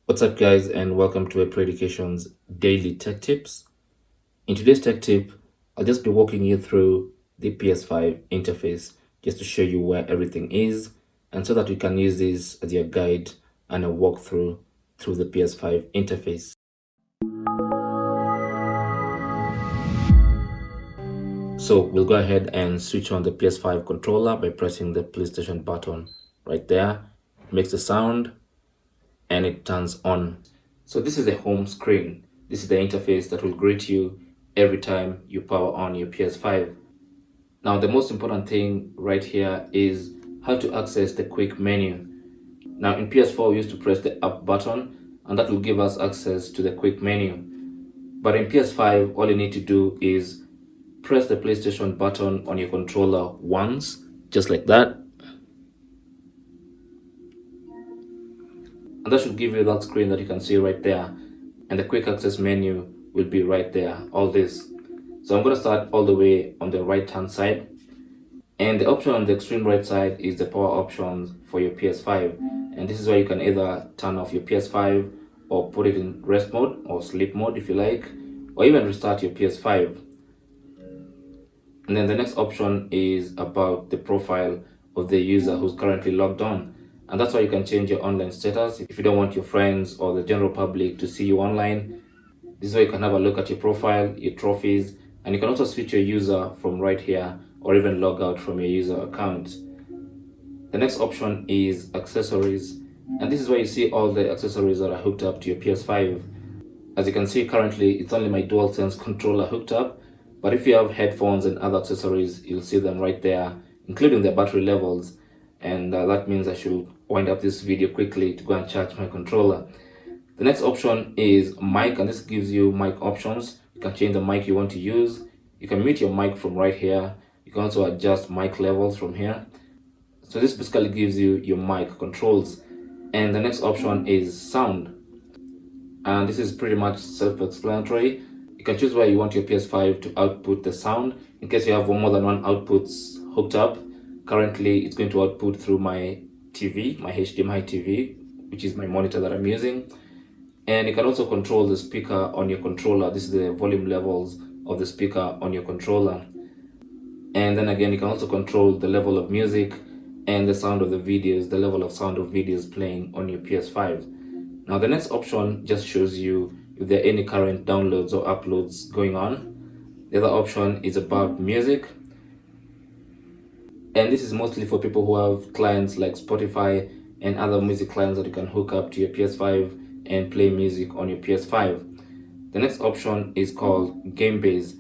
What's up, guys, and welcome to April Education's Daily Tech Tips. In today's tech tip, I'll just be walking you through the PS5 interface just to show you where everything is, and so that you can use this as your guide and a walkthrough through the PS5 interface. So we'll go ahead and switch on the PS5 controller by pressing the PlayStation button right there. It makes a sound and it turns on. So this is the home screen. This is the interface that will greet you every time you power on your PS5. Now the most important thing right here is how to access the quick menu. Now in PS4 we used to press the up button and that will give us access to the quick menu. But in PS5 all you need to do is press the PlayStation button on your controller once, just like that. And that should give you that screen that you can see right there, and the quick access menu will be right there, all this. So I'm going to start all the way on the right hand side, and the option on the extreme right side is the power options for your PS5, and this is where you can either turn off your PS5 or put it in rest mode or sleep mode if you like, or even restart your PS5. And then the next option is about the profile of the user who's currently logged on. And that's why you can change your online status if you don't want your friends or the general public to see you online. This is where you can have a look at your profile, your trophies, and you can also switch your user from right here or even log out from your user account. The next option is accessories. And this is where you see all the accessories that are hooked up to your PS5. As you can see currently, it's only my DualSense controller hooked up. But if you have headphones and other accessories, you'll see them right there, including their battery levels. And that means I should wind up this video quickly to go and charge my controller. The next option is mic, and this gives you mic options. You can change the mic you want to use. You can mute your mic from right here. You can also adjust mic levels from here. So this basically gives you your mic controls. And the next option is sound. And this is pretty much self-explanatory. You can choose where you want your PS5 to output the sound in case you have more than one outputs hooked up. Currently, it's going to output through my TV, my HDMI TV, which is my monitor that I'm using. And you can also control the speaker on your controller. This is the volume levels of the speaker on your controller. And then again, you can also control the level of music and the sound of the videos, the level of sound of videos playing on your PS5. Now, the next option just shows you if there are any current downloads or uploads going on. The other option is about music. And this is mostly for people who have clients like Spotify and other music clients that you can hook up to your PS5 and play music on your PS5. The next option is called Game Base.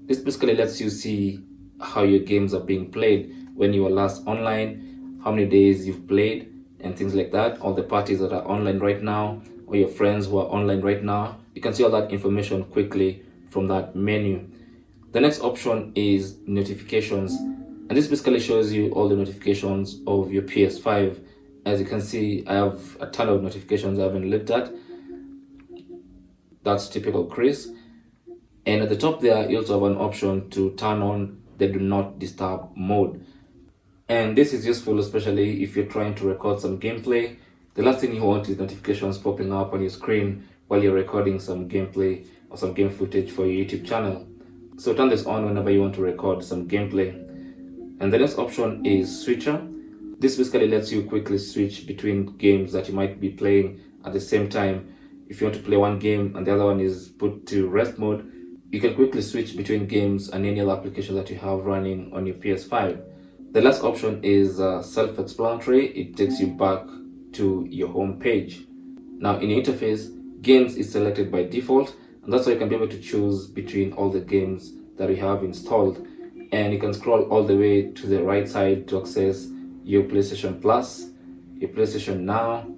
This basically lets you see how your games are being played, when you were last online, how many days you've played, and things like that. All the parties that are online right now, or your friends who are online right now. You can see all that information quickly from that menu. The next option is notifications. And this basically shows you all the notifications of your PS5. As you can see, I have a ton of notifications I haven't looked at. That's typical Chris. And at the top there, you also have an option to turn on the do not disturb mode. And this is useful especially if you're trying to record some gameplay. The last thing you want is notifications popping up on your screen while you're recording some gameplay or some game footage for your YouTube channel. So turn this on whenever you want to record some gameplay. And the next option is switcher. This basically lets you quickly switch between games that you might be playing at the same time. If you want to play one game and the other one is put to rest mode, you can quickly switch between games and any other application that you have running on your PS5. The last option is self-explanatory. It takes you back to your home page. Now in your interface, games is selected by default, and that's why you can be able to choose between all the games that you have installed. And you can scroll all the way to the right side to access your PlayStation Plus, your PlayStation Now.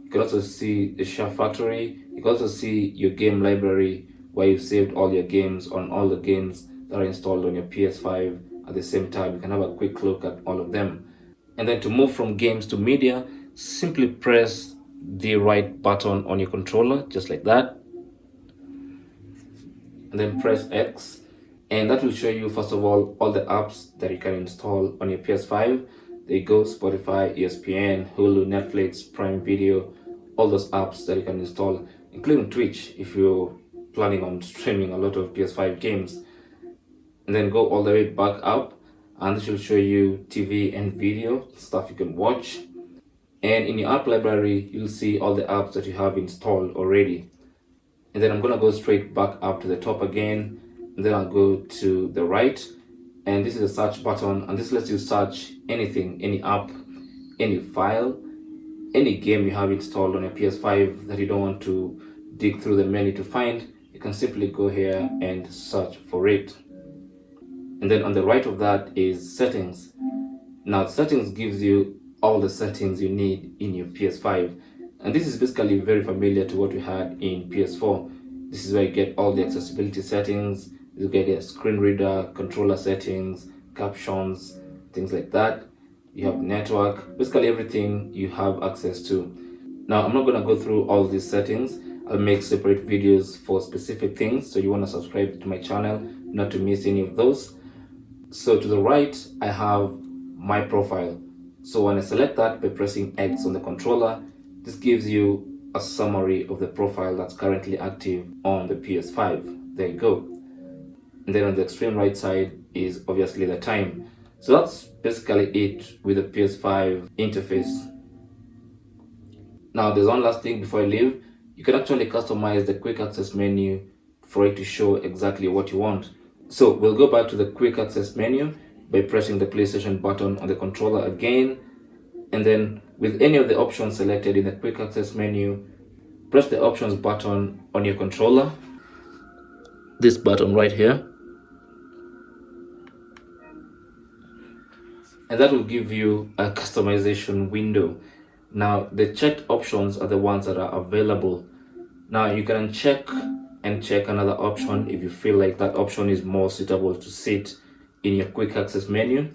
You can also see the Share Factory. You can also see your game library, where you've saved all your games on all the games that are installed on your PS5 at the same time. You can have a quick look at all of them. And then to move from games to media, simply press the right button on your controller, just like that. And then press X. And that will show you, first of all the apps that you can install on your PS5. There you go: Spotify, ESPN, Hulu, Netflix, Prime Video, all those apps that you can install, including Twitch if you're planning on streaming a lot of PS5 games. And then go all the way back up, and this will show you TV and video stuff you can watch. And in your app library, you'll see all the apps that you have installed already. And then I'm gonna go straight back up to the top again, and then I'll go to the right, and this is a search button, and this lets you search anything, any app, any file, any game you have installed on your PS5 that you don't want to dig through the menu to find. You can simply go here and search for it. And then on the right of that is settings. Now settings gives you all the settings you need in your PS5, and this is basically very familiar to what we had in PS4. This is where you get all the accessibility settings, you get a screen reader, controller settings, captions, things like that. You have network, basically everything you have access to. Now I'm not going to go through all these settings. I'll make separate videos for specific things, so you want to subscribe to my channel not to miss any of those. So to the right I have my profile. So when I select that by pressing X on the controller, this gives you a summary of the profile that's currently active on the PS5. There you go. And then on the extreme right side is obviously the time. So that's basically it with the PS5 interface. Now there's one last thing before I leave. You can actually customize the quick access menu for it to show exactly what you want. So we'll go back to the quick access menu by pressing the PlayStation button on the controller again, and then with any of the options selected in the quick access menu, press the options button on your controller, this button right here, and that will give you a customization window. Now the checked options are the ones that are available. Now you can uncheck and check another option if you feel like that option is more suitable to sit in your quick access menu,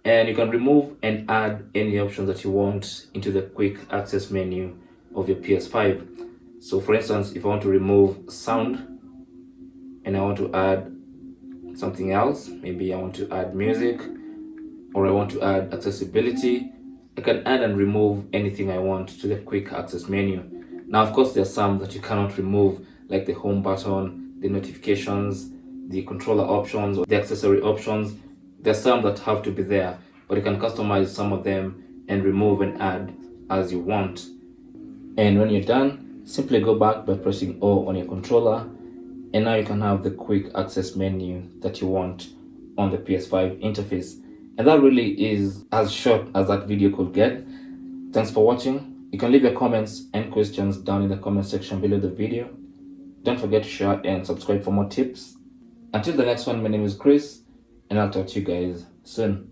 and you can remove and add any options that you want into the quick access menu of your PS5. So for instance, if I want to remove sound and I want to add something else, maybe I want to add music, or I want to add accessibility, I can add and remove anything I want to the quick access menu. Now of course there are some that you cannot remove, like the home button, the notifications, the controller options, or the accessory options. There are some that have to be there, but you can customize some of them and remove and add as you want. And when you're done, simply go back by pressing O on your controller, and now you can have the quick access menu that you want on the PS5 interface. And that really is as short as that video could get. Thanks for watching. You can leave your comments and questions down in the comment section below the video. Don't forget to share and subscribe for more tips. Until the next one, my name is Chris, and I'll talk to you guys soon.